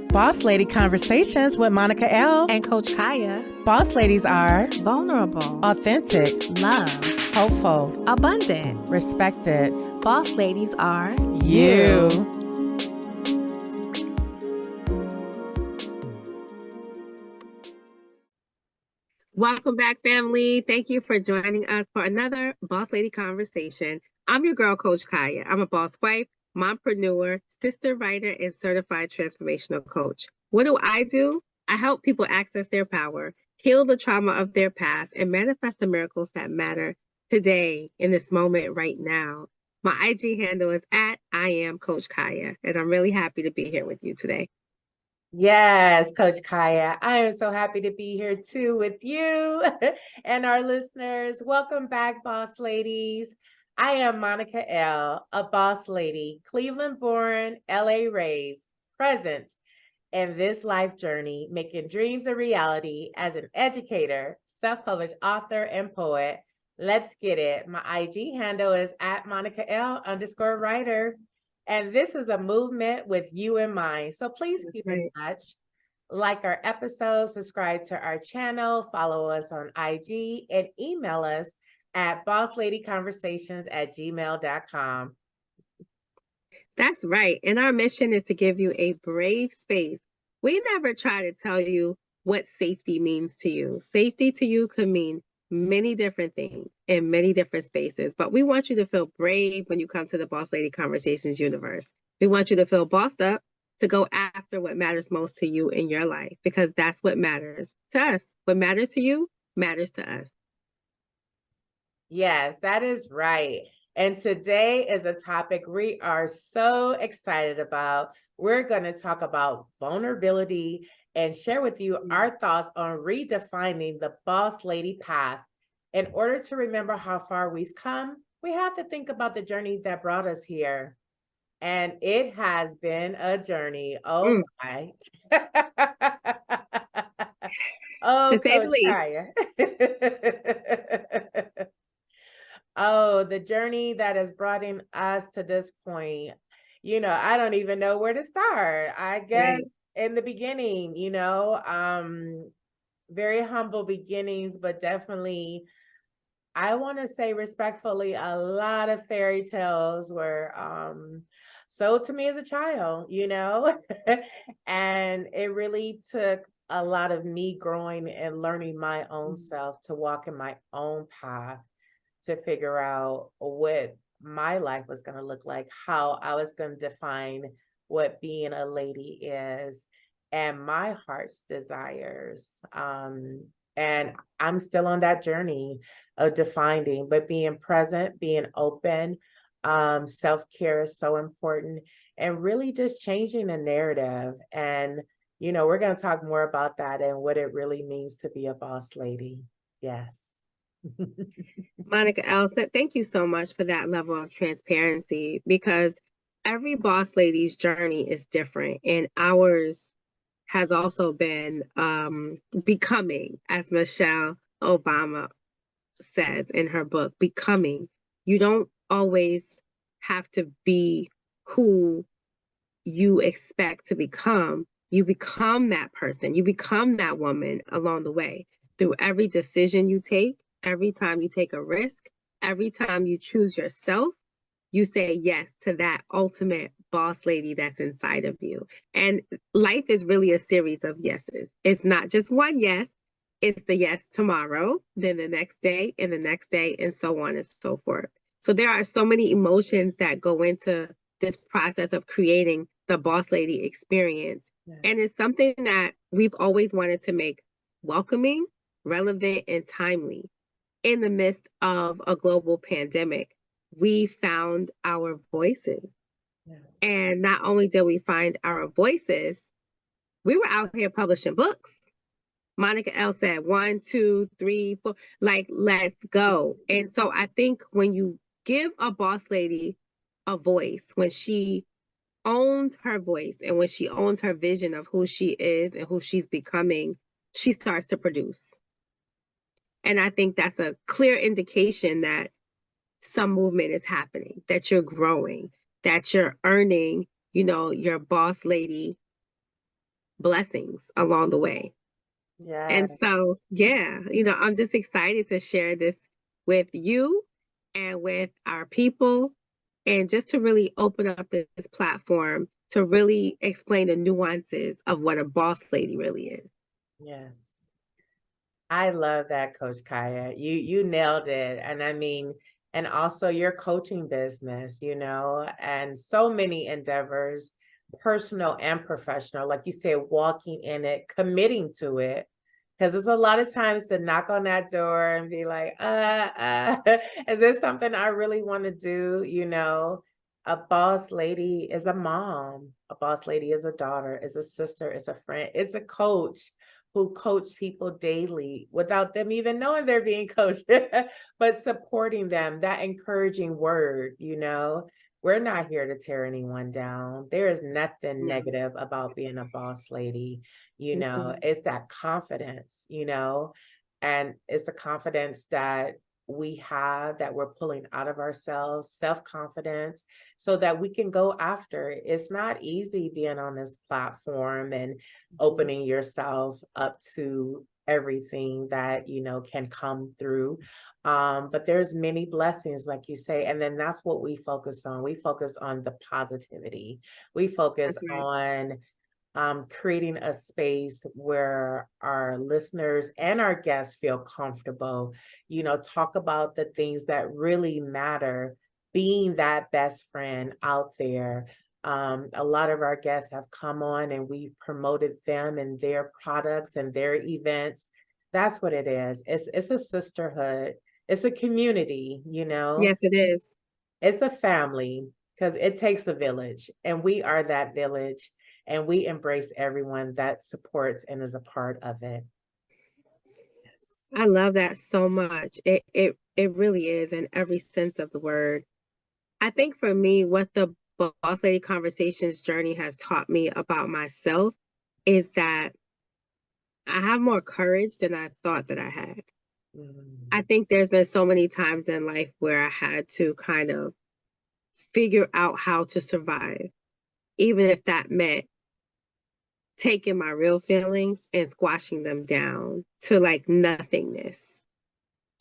Boss Lady Conversations with Monica L. and Coach Khaya. Boss ladies are Vulnerable, authentic, love, hopeful, abundant. respected. Boss ladies are You. Welcome back, family. Thank you for joining us for another Boss Lady Conversation. I'm your girl, Coach Khaya. I'm a boss wife, mompreneur, sister writer, and certified transformational coach. What do? I help people access their power, heal the trauma of their past, and manifest the miracles that matter today, in this moment, right now. My IG handle is at I am Coach Khaya, and I'm really happy to be here with you today. Yes, Coach Khaya. I am so happy to be here too with you and our listeners. Welcome back, boss ladies. I am Monica L., a boss lady, Cleveland born, LA raised, present in this life journey, making dreams a reality as an educator, self-published author, and poet. Let's get it. My IG handle is at Monica L_writer. And this is a movement with you in mind. So please keep in touch. Like our episodes, subscribe to our channel, follow us on IG, and email us at bossladyconversations@gmail.com. That's right. And our mission is to give you a brave space. We never try to tell you what safety means to you. Safety to you could mean many different things in many different spaces, but we want you to feel brave when you come to the Boss Lady Conversations universe. We want you to feel bossed up to go after what matters most to you in your life, because that's what matters to us. What matters to you matters to us. Yes, that is right. And today is a topic we are so excited about. We're going to talk about vulnerability and share with you our thoughts on redefining the boss lady path. In order to remember how far we've come, we have to think about the journey that brought us here. And it has been a journey. Oh my. Oh, To say the Coach least. Khaya. Oh, the journey that has brought in us to this point. I don't even know where to start. I guess in the beginning, very humble beginnings, but definitely, I want to say respectfully, a lot of fairy tales were sold to me as a child, and it really took a lot of me growing and learning my own self to walk in my own path, to figure out what my life was going to look like, how I was going to define what being a lady is, and my heart's desires. And I'm still on that journey of defining, but being present, being open. Self-care is so important, and really just changing the narrative. And, we're going to talk more about that and what it really means to be a boss lady. Yes. Monica L., thank you so much for that level of transparency, because every boss lady's journey is different, and ours has also been becoming, as Michelle Obama says in her book, becoming. You don't always have to be who you expect to become. You become that person. You become that woman along the way through every decision you take. Every time you take a risk, every time you choose yourself, you say yes to that ultimate boss lady that's inside of you. And life is really a series of yeses. It's not just one yes. It's the yes tomorrow, then the next day, and the next day, and so on and so forth. So there are so many emotions that go into this process of creating the boss lady experience. Yes. And it's something that we've always wanted to make welcoming, relevant, and timely. In the midst of a global pandemic, we found our voices. Yes. And not only did we find our voices, we were out here publishing books. Monica L. said 1, 2, 3, 4, like, let's go. And so I think when you give a boss lady a voice, when she owns her voice and when she owns her vision of who she is and who she's becoming, she starts to produce. And I think that's a clear indication that some movement is happening, that you're growing, that you're earning, your boss lady blessings along the way. Yeah. And so, yeah, I'm just excited to share this with you and with our people, and just to really open up this platform to really explain the nuances of what a boss lady really is. Yes. I love that, Coach Kaya. You nailed it. And I mean, and also your coaching business, and so many endeavors, personal and professional, like you said, walking in it, committing to it. Because it's a lot of times to knock on that door and be like, is this something I really want to do? A boss lady is a mom, a boss lady is a daughter, is a sister, is a friend, is a coach who coach people daily without them even knowing they're being coached, but supporting them, that encouraging word. We're not here to tear anyone down. There is nothing No. negative about being a boss lady. Mhm. It's that confidence, and it's the confidence that we have that we're pulling out of ourselves, self-confidence, so that we can go after it. It's not easy being on this platform and opening yourself up to everything that can come through, but there's many blessings, like you say, and then that's what we focus on. We focus on the positivity. We focus That's right. on creating a space where our listeners and our guests feel comfortable, talk about the things that really matter, being that best friend out there. A lot of our guests have come on and we've promoted them and their products and their events. That's what it is. It's a sisterhood. It's a community. Yes, it is. It's a family because it takes a village, and we are that village, and we embrace everyone that supports and is a part of it. Yes. I love that so much. It really is in every sense of the word. I think for me, what the Boss Lady Conversations journey has taught me about myself is that I have more courage than I thought that I had. I Mm, think there's been so many times in life where I had to kind of figure out how to survive, even if that meant taking my real feelings and squashing them down to like nothingness.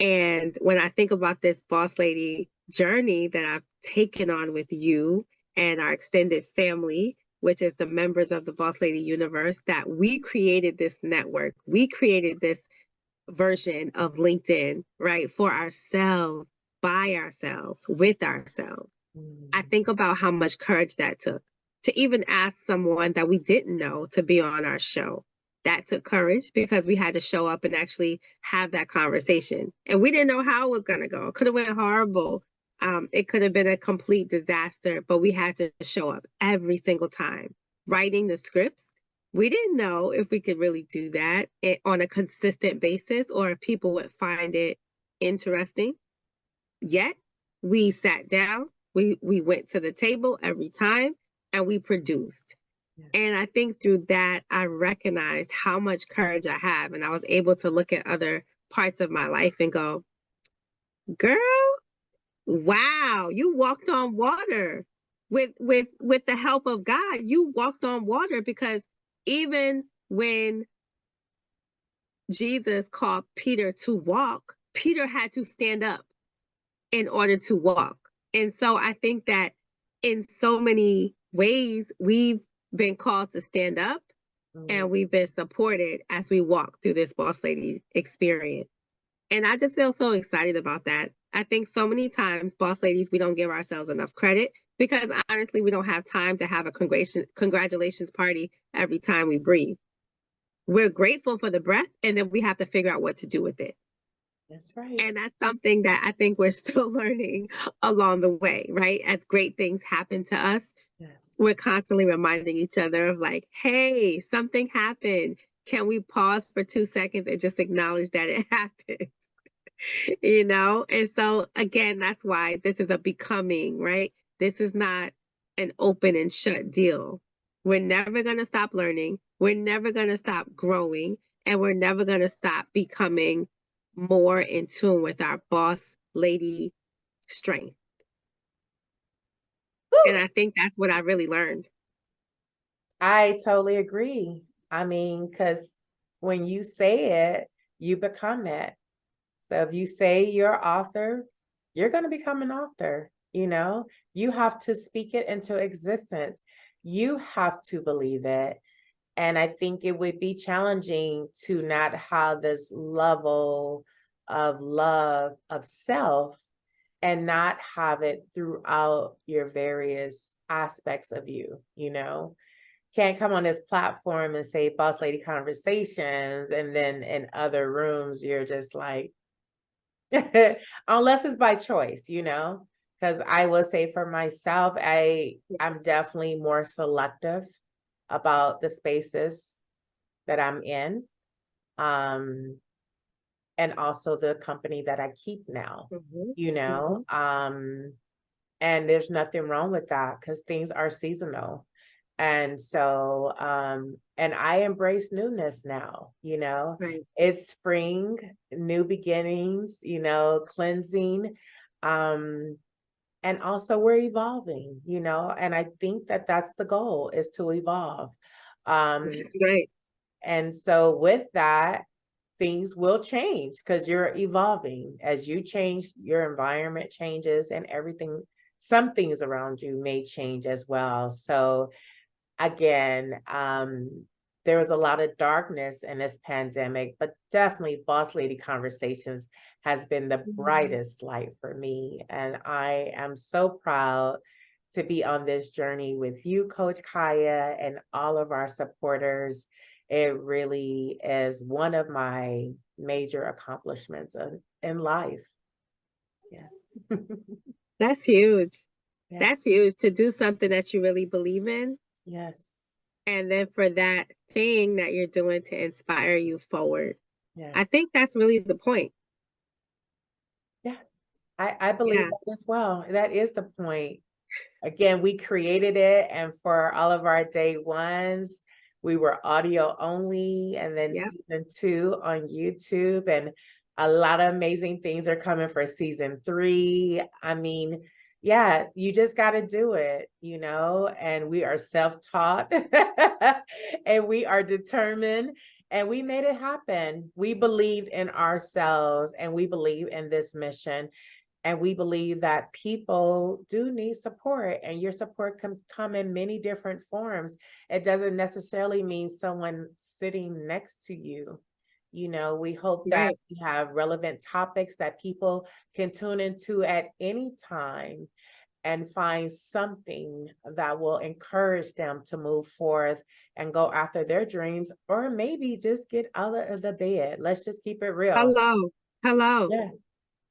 And when I think about this boss lady journey that I've taken on with you and our extended family, which is the members of the Boss Lady universe, that we created this network, we created this version of LinkedIn, right, for ourselves, by ourselves, with ourselves. I mm, think about how much courage that took to even ask someone that we didn't know to be on our show. That took courage because we had to show up and actually have that conversation. And we didn't know how it was going to go. It could have went horrible. It could have been a complete disaster, but we had to show up every single time. Writing the scripts, we didn't know if we could really do that on a consistent basis or if people would find it interesting. Yet we sat down, we went to the table every time and we produced. yes. And I think through that, I recognized how much courage I have. And I was able to look at other parts of my life and go, girl, wow, you walked on water with the help of God. You walked on water because even when Jesus called Peter to walk, Peter had to stand up in order to walk. And so I think that in so many ways, we've been called to stand up Mm, and we've been supported as we walk through this boss lady experience. And I just feel so excited about that. I think so many times, boss ladies, we don't give ourselves enough credit because honestly, we don't have time to have a congratulations party every time we breathe. We're grateful for the breath, and then we have to figure out what to do with it. that's right. And that's something that I think we're still learning along the way, right? As great things happen to us, Yes. we're constantly reminding each other of like, hey, something happened. Can we pause for 2 seconds and just acknowledge that it happened? And so again, that's why this is a becoming, right? This is not an open and shut deal. We're never going to stop learning. We're never going to stop growing. And we're never going to stop becoming more in tune with our boss lady strength. And Woo! I think that's what I really learned. I totally agree. I mean, because when you say it, you become it. So if you say you're author, you're going to become an author. You have to speak it into existence. You have to believe it. And I think it would be challenging to not have this level of love of self and not have it throughout your various aspects of you. Can't come on this platform and say boss lady conversations, and then in other rooms you're just like, unless it's by choice. Because I will say for myself, I'm definitely more selective about the spaces that I'm in, and also the company that I keep now, Mhm. you know. And there's nothing wrong with that because things are seasonal. And so, and I embrace newness now. Right. It's spring, new beginnings, cleansing. Um, and also we're evolving, and I think that that's the goal, is to evolve. Um, Right. and so with that, things will change because you're evolving. As you change, your environment changes and everything, some things around you may change as well. So again, there was a lot of darkness in this pandemic, but definitely Boss Lady Conversations has been the Mhm. brightest light for me. And I am so proud to be on this journey with you, Coach Khaya, and all of our supporters. It really is one of my major accomplishments in life. Yes. That's huge. Yes. That's huge to do something that you really believe in. Yes. And then for that thing that you're doing to inspire you forward. I Yes. think that's really the point. Yeah. I believe Yeah. that as well. That is the point. Again, we created it, and for all of our day ones, we were audio only, and then Yep. season 2 on YouTube, and a lot of amazing things are coming for season 3. I mean, yeah, you just got to do it, and we are self-taught and we are determined, and we made it happen. We believed in ourselves and we believe in this mission. And we believe that people do need support, and your support can come in many different forms. It doesn't necessarily mean someone sitting next to you. We hope that Right. we have relevant topics that people can tune into at any time and find something that will encourage them to move forth and go after their dreams, or maybe just get out of the bed. Let's just keep it real. Hello. Hello. Yeah.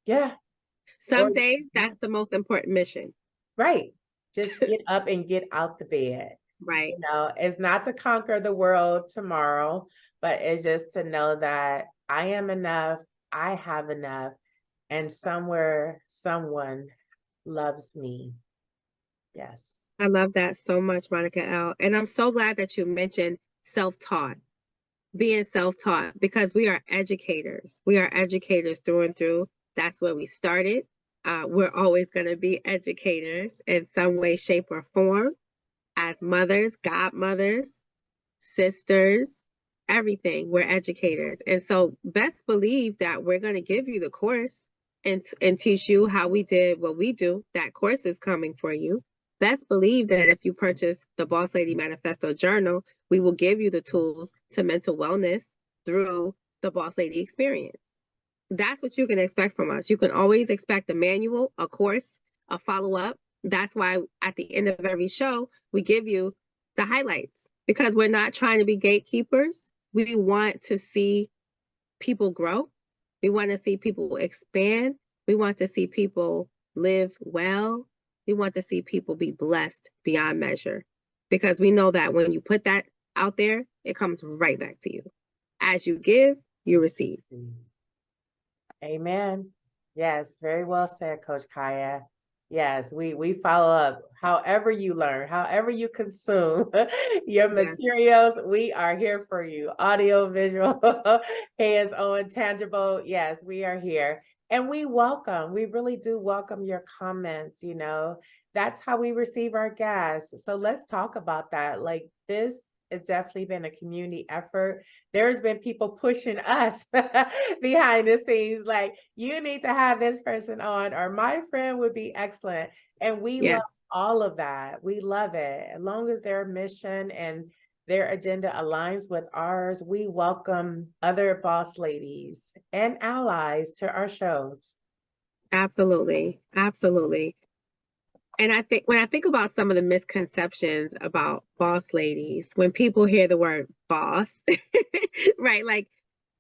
Yeah. Or Some days yeah. that's the most important mission. Right. Just get up and get out the bed. Right. It's not to conquer the world tomorrow, but it's just to know that I am enough, I have enough, and somewhere someone loves me. Yes. I love that so much, Monica L. And I'm so glad that you mentioned self-taught, being self-taught, because we are educators. We are educators through and through. That's where we started. We're always going to be educators in some way, shape, or form, as mothers, godmothers, sisters, everything. We're educators. And so best believe that we're going to give you the course and teach you how we did what we do. That course is coming for you. Best believe that if you purchase the Boss Lady Manifesto Journal, we will give you the tools to mental wellness through the Boss Lady experience. That's what you can expect from us. You can always expect a manual, a course, a follow up. That's why at the end of every show, we give you the highlights, because we're not trying to be gatekeepers. We want to see people grow. We want to see people expand. We want to see people live well. We want to see people be blessed beyond measure, because we know that when you put that out there, it comes right back to you. As you give, you receive. Amen. Yes, very well said, Coach Khaya. Yes, we follow up. However you learn, however you consume your Yes. materials, we are here for you. Audio, visual, hands-on, tangible. Yes, we are here. And we really do welcome your comments. That's how we receive our guests. So let's talk about that. Like, this It's definitely been a community effort. There's been people pushing us behind the scenes, like, you need to have this person on, or my friend would be excellent. And we love Yes, all of that. We love it. As long as their mission and their agenda aligns with ours, we welcome other boss ladies and allies to our shows. absolutely. Absolutely. And I think when I think about some of the misconceptions about boss ladies, when people hear the word boss, right? Like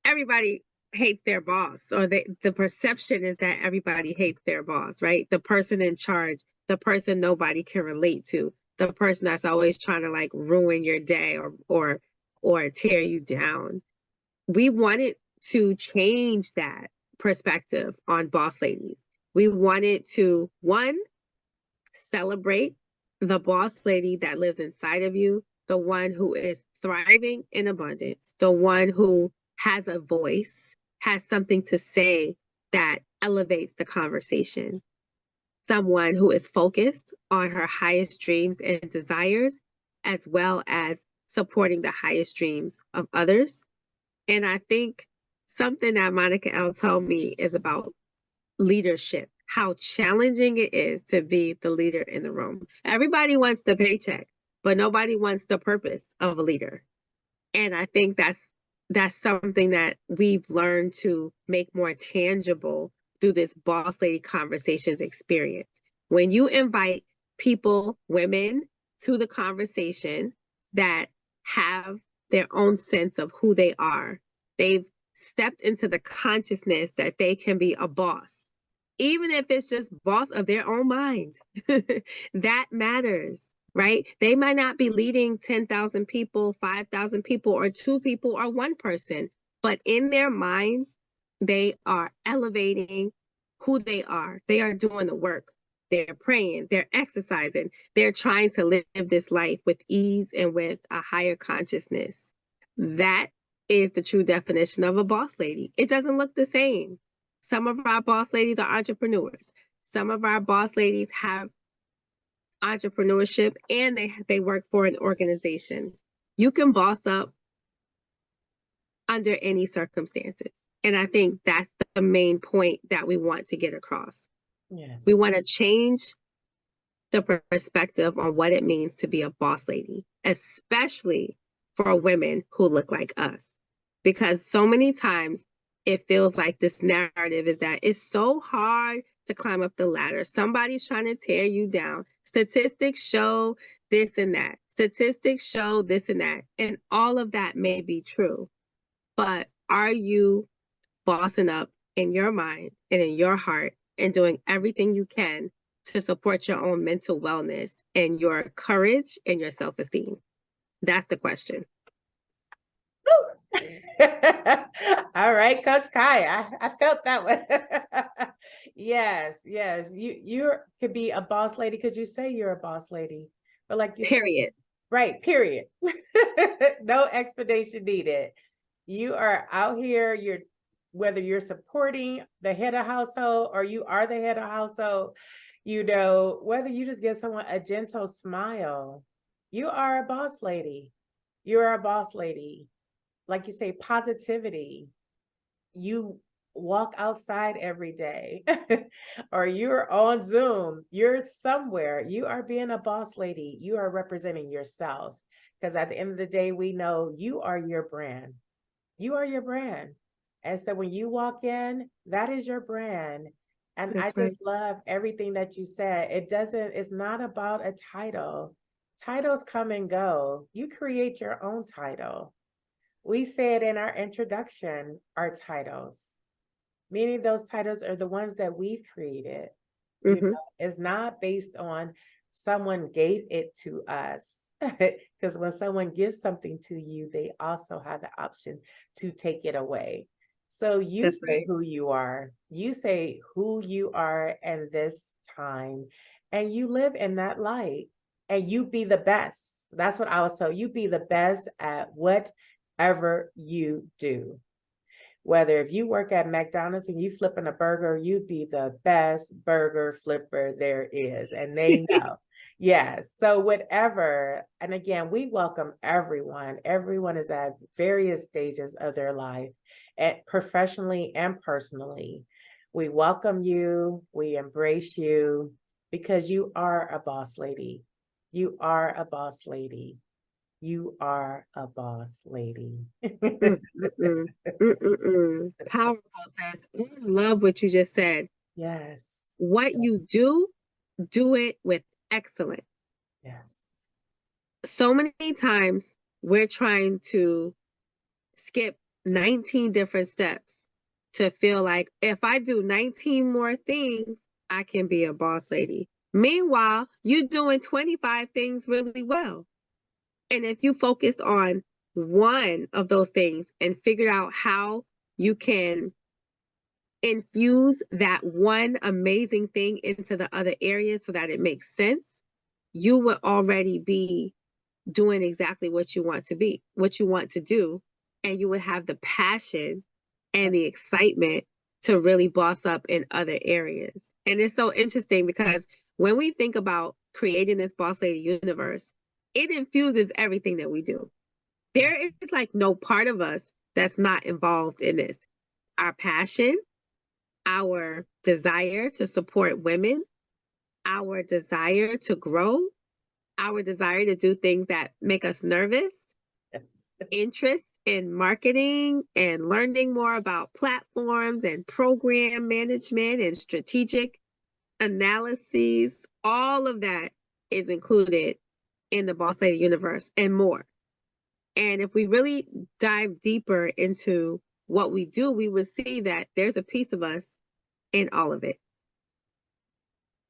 everybody hates their boss, or the perception is that everybody hates their boss, right? The person in charge, the person nobody can relate to, the person that's always trying to like ruin your day or tear you down. We wanted to change that perspective on boss ladies. We wanted to, one, celebrate the boss lady that lives inside of you, the one who is thriving in abundance, the one who has a voice, has something to say that elevates the conversation, someone who is focused on her highest dreams and desires, as well as supporting the highest dreams of others. And I think something that Monica L told me is about leadership, how challenging it is to be the leader in the room. Everybody wants the paycheck, but nobody wants the purpose of a leader. And I think that's something that we've learned to make more tangible through this boss lady conversations experience. When you invite people, women, to the conversation that have their own sense of who they are, they've stepped into the consciousness that they can be a boss, even if it's just boss of their own mind. That matters, right? They might not be leading 10,000 people, 5,000 people, or two people, or one person, but in their minds, they are elevating who they are. They are doing the work. They're praying, they're exercising, they're trying to live this life with ease and with a higher consciousness. That is the true definition of a boss lady. It doesn't look the same. Some of our boss ladies are entrepreneurs. Some of our boss ladies have entrepreneurship and they work for an organization. You can boss up under any circumstances. And I think that's the main point that we want to get across. Yes. We want to change the perspective on what it means to be a boss lady, especially for women who look like us. Because so many times it feels like this narrative is that it's so hard to climb up the ladder. Somebody's trying to tear you down. Statistics show this and that. Statistics show this and that. And all of that may be true. But are you bossing up in your mind and in your heart and doing everything you can to support your own mental wellness and your courage and your self-esteem? That's the question. All right, Coach Kai, I felt that one. Yes, yes. You could be a boss lady because you say you're a boss lady. But like you said, Period. right, period. No explanation needed. You are out here, whether you're supporting the head of household or you are the head of household, whether you just give someone a gentle smile, you are a boss lady. You're a boss lady. Like you say, positivity. You walk outside every day, or you're on Zoom, you're somewhere, you are being a boss lady. You are representing yourself. Because at the end of the day, we know you are your brand. You are your brand. And so when you walk in, that is your brand. And I That's just right. love everything that you said. It's not about a title. Titles come and go. You create your own title. We said in our introduction, our titles, meaning those titles are the ones that we've created. Mm-hmm. It's not based on someone gave it to us. Because when someone gives something to you, they also have the option to take it away. So you That's say right. who you are. You say who you are in this time, and you live in that light, and you be the best. That's what I was told. You be the best at whatever you do. Whether if you work at McDonald's and you flipping a burger, you'd be the best burger flipper there is. And they know. Yes. So whatever. And again, we welcome everyone. Everyone is at various stages of their life, and professionally and personally. We welcome you. We embrace you because you are a boss lady. You are a boss lady. You are a boss lady. Powerful, Seth. I love what you just said. Yes. What you do it with excellence. Yes. So many times we're trying to skip 19 different steps to feel like if I do 19 more things, I can be a boss lady. Meanwhile, you're doing 25 things really well. And if you focused on one of those things and figured out how you can infuse that one amazing thing into the other areas so that it makes sense, you would already be doing exactly what you want to be, what you want to do, and you would have the passion and the excitement to really boss up in other areas. And it's so interesting because when we think about creating this boss lady universe, it infuses everything that we do. There is like no part of us that's not involved in this. Our passion, our desire to support women, our desire to grow, our desire to do things that make us nervous, interest in marketing and learning more about platforms and program management and strategic analyses. All of that is included in the Boss Lady universe and more. And if we really dive deeper into what we do, we would see that there's a piece of us in all of it.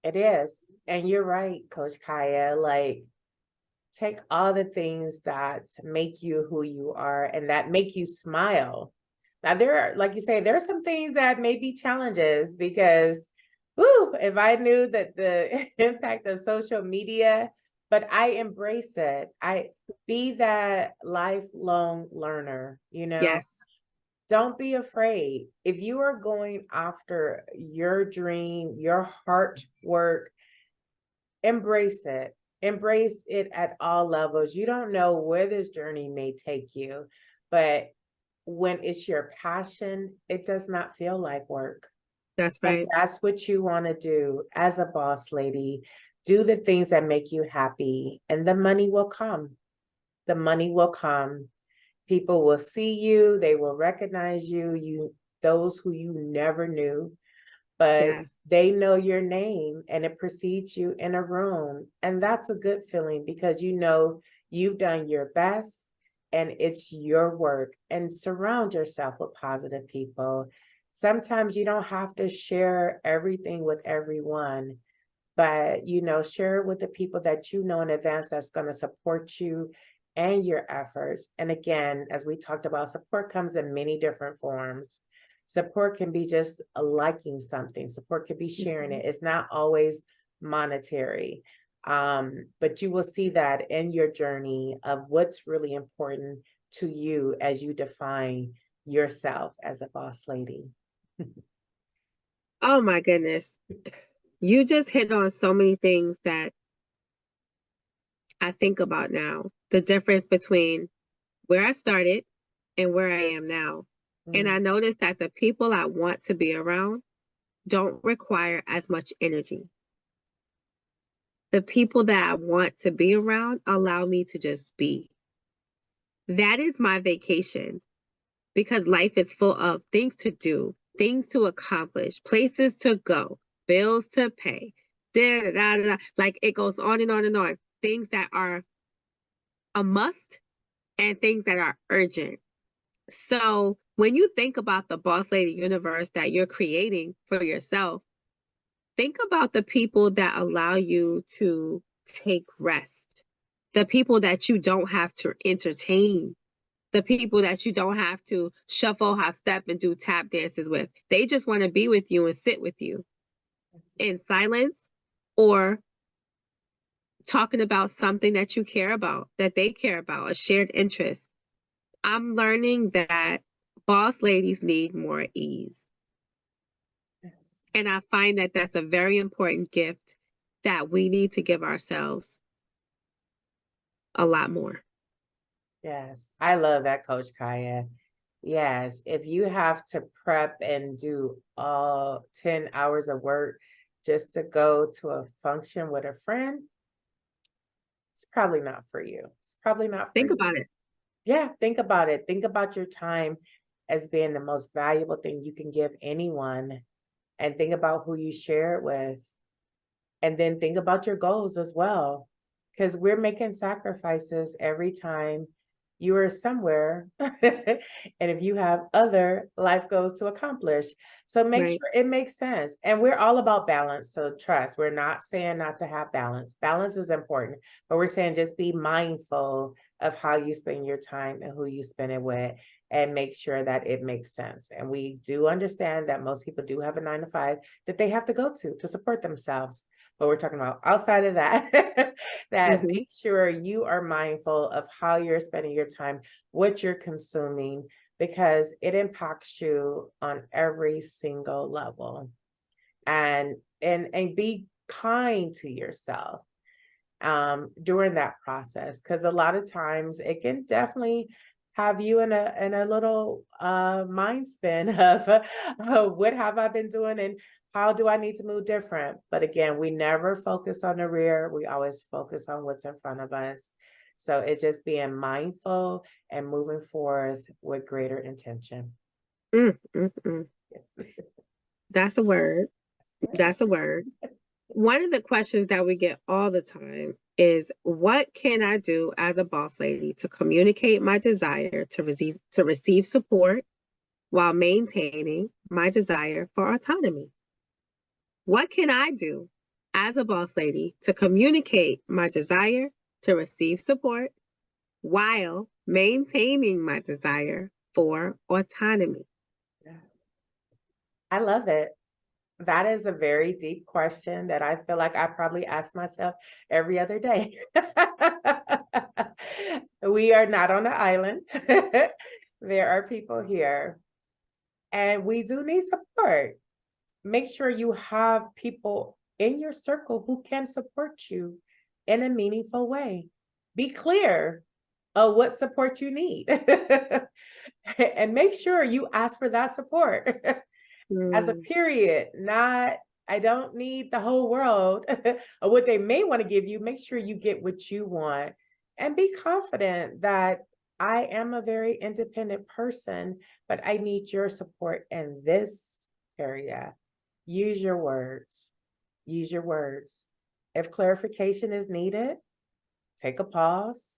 It is. And you're right, Coach Khaya. Like, take all the things that make you who you are and that make you smile. Now, there are, like you say, there are some things that may be challenges because, whoo, if I knew that the impact of social media, but I embrace it. I be that lifelong learner, Yes. Don't be afraid. If you are going after your dream, your heart work, embrace it. Embrace it at all levels. You don't know where this journey may take you, but when it's your passion, it does not feel like work. That's And right. that's what you want to do as a boss lady. Do the things that make you happy, and the money will come. The money will come. People will see you, they will recognize you, those who you never knew, but Yes. they know your name and it precedes you in a room. And that's a good feeling because you've done your best and it's your work. And surround yourself with positive people. Sometimes you don't have to share everything with everyone, but share it with the people that you know in advance that's going to support you and your efforts. And again, as we talked about, support comes in many different forms. Support can be just liking something. Support could be sharing it. It's not always monetary. But you will see that in your journey of what's really important to you as you define yourself as a boss lady. Oh my goodness. You just hit on so many things that I think about now. The difference between where I started and where I am now. And I noticed that the people I want to be around don't require as much energy. The people that I want to be around allow me to just be. That is my vacation because life is full of things to do, things to accomplish, places to go, bills to pay. Da, da, da, da. Like it goes on and on and on. Things that are a must and things that are urgent. So when you think about the boss lady universe that you're creating for yourself, think about the people that allow you to take rest, the people that you don't have to entertain, the people that you don't have to shuffle, half step, and do tap dances with. They just want to be with you and sit with you in silence or talking about something that you care about, that they care about, a shared interest. I'm learning that boss ladies need more ease. Yes. And I find that that's a very important gift that we need to give ourselves a lot more. Yes. I love that, Coach Kaya. Yes. If you have to prep and do all 10 hours of work just to go to a function with a friend, it's probably not for you. It's probably not for Think you. about it. Yeah, think about it. Think about your time as being the most valuable thing you can give anyone, and think about who you share it with. And then think about your goals as well, because we're making sacrifices every time you are somewhere. And if you have other life goals to accomplish, so make Right. sure it makes sense. And we're all about balance. So trust, we're not saying not to have balance. Balance is important, but we're saying just be mindful of how you spend your time and who you spend it with, and make sure that it makes sense. And we do understand that most people do have a 9 to 5 that they have to go to support themselves. But we're talking about outside of that, that Mm-hmm. make sure you are mindful of how you're spending your time, what you're consuming, because it impacts you on every single level. And be kind to yourself during that process, because a lot of times it can definitely have you in a little mind spin of what have I been doing and how do I need to move different. But again, we never focus on the rear, we always focus on what's in front of us. So it's just being mindful and moving forth with greater intention. Mm-mm-mm. That's a word. That's a word. One of the questions that we get all the time is, what can I do as a boss lady to communicate my desire to receive support while maintaining my desire for autonomy? What can I do as a boss lady to communicate my desire to receive support while maintaining my desire for autonomy? I love it. That is a very deep question that I feel like I probably ask myself every other day. We are not on an island. There are people here, and we do need support. Make sure you have people in your circle who can support you in a meaningful way. Be clear of what support you need and make sure you ask for that support. As a Mm, period, not I don't need the whole world or what they may want to give you. Make sure you get what you want and be confident that I am a very independent person, but I need your support in this area. Use your words. Use your words. If clarification is needed, take a pause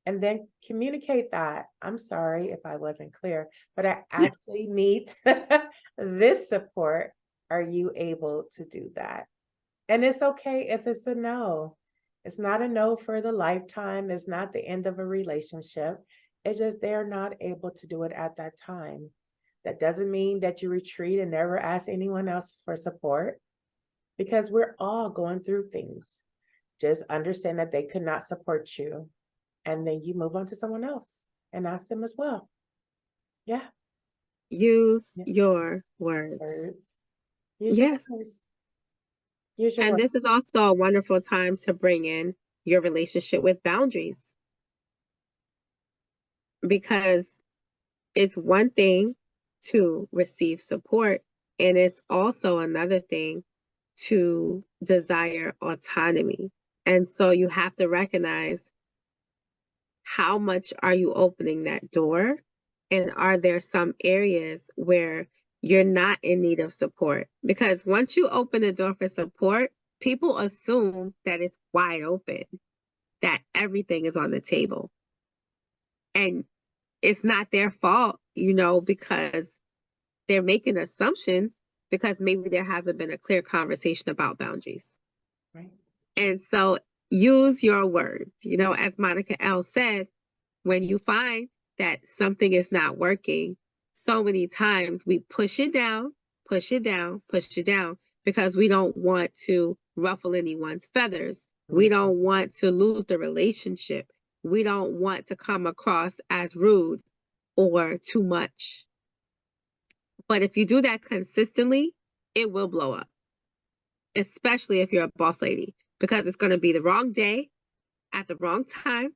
and then communicate that. I'm sorry if I wasn't clear, but I actually need this support. Are you able to do that? And it's okay if it's a no. It's not a no for the lifetime. It's not the end of a relationship. It's just they're not able to do it at that time. That doesn't mean that you retreat and never ask anyone else for support, because we're all going through things. Just understand that they could not support you, and then you move on to someone else and ask them as well. Yeah. use Yeah. your words. Words. Use your Yes. words. Use your And words. this is also a wonderful time to bring in your relationship with boundaries, because it's one thing to receive support, and it's also another thing to desire autonomy. And so you have to recognize, how much are you opening that door? And are there some areas where you're not in need of support? Because once you open the door for support, people assume that it's wide open, that everything is on the table. And it's not their fault, because they're making assumptions, because maybe there hasn't been a clear conversation about boundaries. Right. And so use your words. As Monica L. said, when you find that something is not working, so many times we push it down, push it down, push it down, because we don't want to ruffle anyone's feathers. We don't want to lose the relationship. We don't want to come across as rude or too much. But if you do that consistently, it will blow up, especially if you're a boss lady, because it's going to be the wrong day at the wrong time,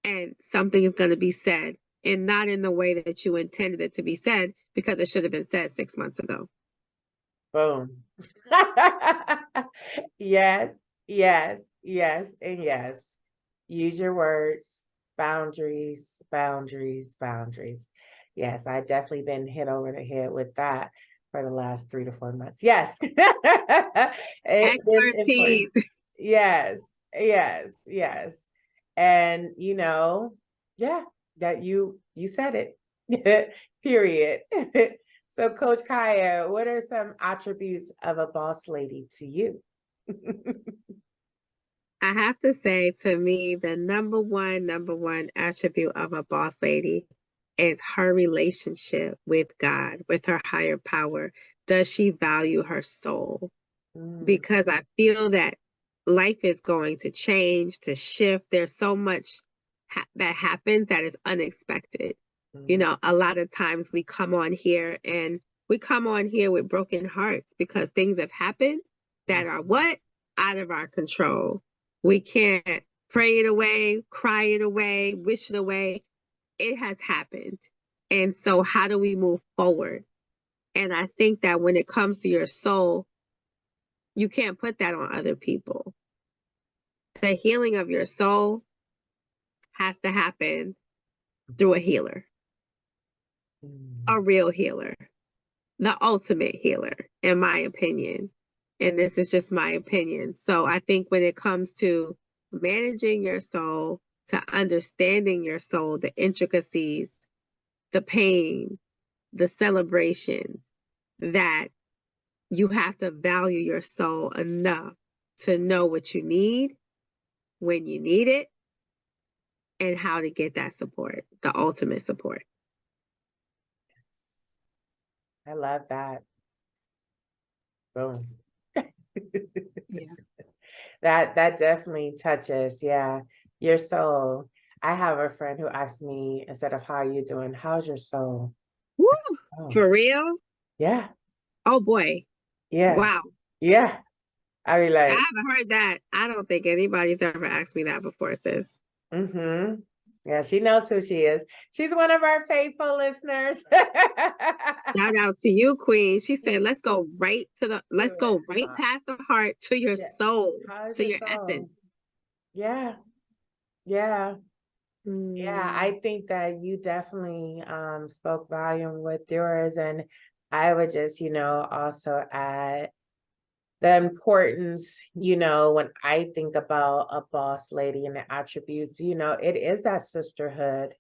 and something is going to be said and not in the way that you intended it to be said, because it should have been said 6 months ago. Boom. Yes, yes, yes, and yes. Use your words. Boundaries, boundaries, boundaries. Yes, I definitely been hit over the head with that for the last 3 to 4 months. Yes. It is important. Expertise. Yes, yes, yes. And yeah, that you said it. Period. So, Coach Khaya, what are some attributes of a boss lady to you? I have to say, to me, the number one attribute of a boss lady is her relationship with God, with her higher power. Does she value her soul? Mm, Because I feel that life is going to change, to shift. There's so much that happens that is unexpected. mm, A lot of times we come on here with broken hearts because things have happened mm, that are what? Out of our control. We can't pray it away, cry it away, wish it away. It has happened. And so how do we move forward? And I think that when it comes to your soul, you can't put that on other people. The healing of your soul has to happen through a healer, mm. a real healer, the ultimate healer, in my opinion. And this is just my opinion. So I think when it comes to managing your soul, to understanding your soul, the intricacies, the pain, the celebration, that you have to value your soul enough to know what you need, when you need it, and how to get that support, the ultimate support. I love that. Boom. Yeah. That definitely touches, yeah, your soul. I have a friend who asks me, instead of how are you doing, how's your soul? Woo! Oh, For real? yeah, Oh boy. yeah, Wow. yeah. I be I like, haven't heard that. I don't think anybody's ever asked me that before, sis. mm-hmm. Yeah, she knows who she is. She's one of our faithful listeners. Shout out to you, Queen. She said, Yeah, let's go right past the heart to your yeah. soul, How's to your your soul? essence. Yeah, yeah. Yeah, Mm, I think that you definitely spoke volume with yours. And I would just, also add the importance, when I think about a boss lady and the attributes, it is that sisterhood.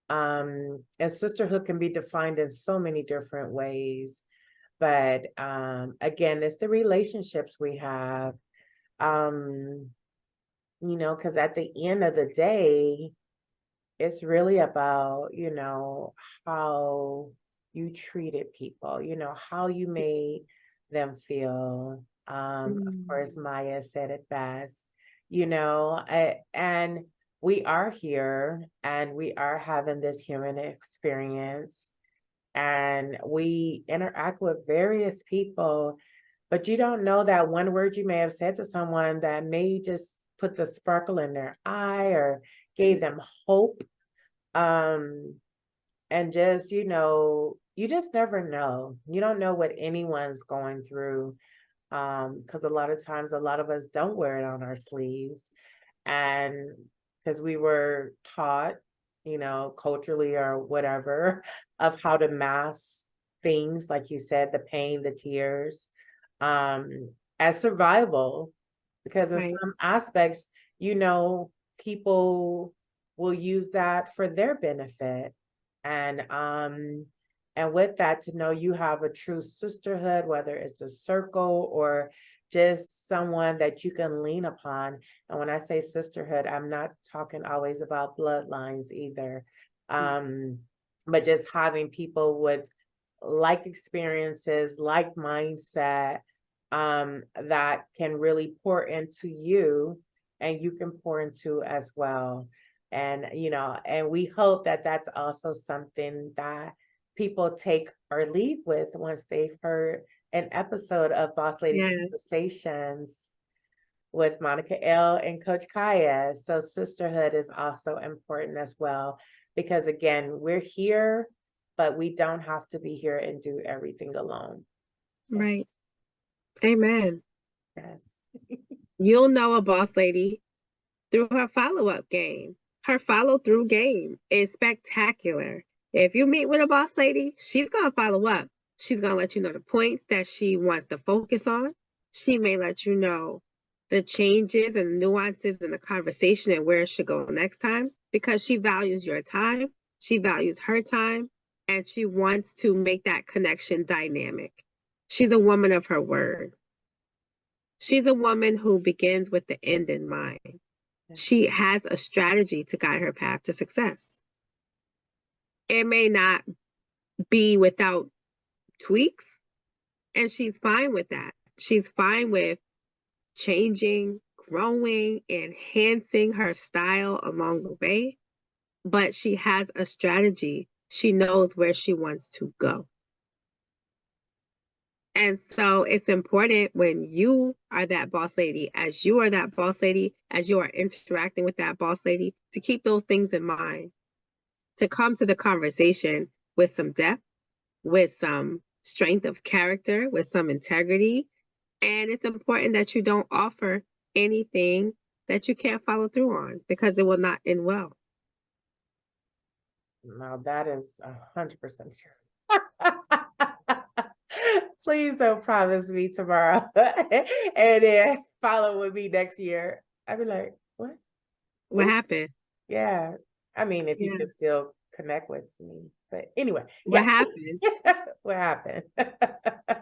And sisterhood can be defined in so many different ways. But again, it's the relationships we have. Um, because at the end of the day, it's really about, how you treated people, how you made them feel. Of course, mm, Maya said it best, and we are here and we are having this human experience and we interact with various people, but you don't know that one word you may have said to someone that may just put the sparkle in their eye or gave them hope, um, and just, you just never know. You don't know what anyone's going through. Because a lot of times, a lot of us don't wear it on our sleeves. And because we were taught, culturally or whatever, of how to mask things, like you said, the pain, the tears, as survival. Because in right. some aspects, you know, people will use that for their benefit. And with that, to know you have a true sisterhood, whether it's a circle or just someone that you can lean upon. And when I say sisterhood, I'm not talking always about bloodlines either. Mm, Um, but just having people with like experiences, like mindset, that can really pour into you and you can pour into as well. And we hope that that's also something that people take or leave with once they've heard an episode of Boss Lady Conversations with Monica L. and Coach Khaya. So sisterhood is also important as well, because again, we're here, but we don't have to be here and do everything alone. Right. Amen. Yes. You'll know a boss lady through her follow-up game. Her follow-through game is spectacular. If you meet with a boss lady, she's going to follow up. She's going to let you know the points that she wants to focus on. She may let you know the changes and nuances in the conversation and where it should go next time, because she values your time, she values her time, and she wants to make that connection dynamic. She's a woman of her word. She's a woman who begins with the end in mind. She has a strategy to guide her path to success. It may not be without tweaks, and she's fine with that. She's fine with changing, growing, enhancing her style along the way, but she has a strategy. She knows where she wants to go. And so it's important when you are that boss lady, as you are that boss lady, as you are interacting with that boss lady, to keep those things in mind, to come to the conversation with some depth, with some strength of character, with some integrity. And it's important that you don't offer anything that you can't follow through on, because it will not end well. Now that is 100% true. Please don't promise me tomorrow and then follow with me next year. I'd be like, what? What happened? Yeah. I mean, if you could still connect with me. But anyway. What happened? What happened? All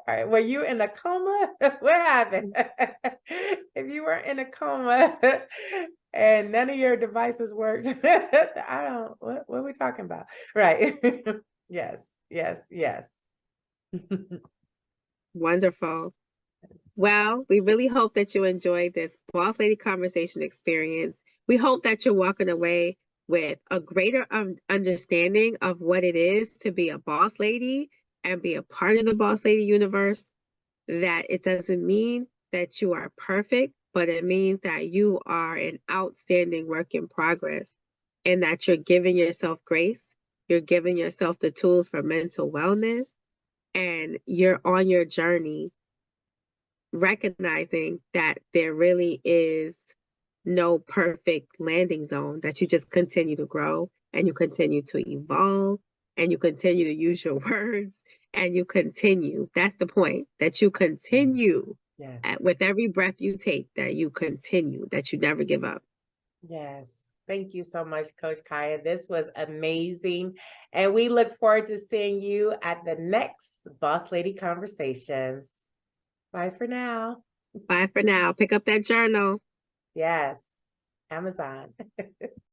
right. Were you in a coma? What happened? If you were in a coma and none of your devices worked, I don't, what are we talking about? Right. Yes, yes, yes. Wonderful. Well, we really hope that you enjoyed this Boss Lady Conversation experience. We hope that you're walking away with a greater understanding of what it is to be a boss lady and be a part of the boss lady universe. That it doesn't mean that you are perfect, but it means that you are an outstanding work in progress, and that you're giving yourself grace, you're giving yourself the tools for mental wellness, and you're on your journey, recognizing that there really is no perfect landing zone, that you just continue to grow and you continue to evolve and you continue to use your words and you continue. That's the point, that you continue. Yes. With every breath you take, that you continue, that you never give up. Yes. Thank you so much, Coach Khaya. This was amazing. And we look forward to seeing you at the next Boss Lady Conversations. Bye for now. Bye for now. Pick up that journal. Yes. Amazon.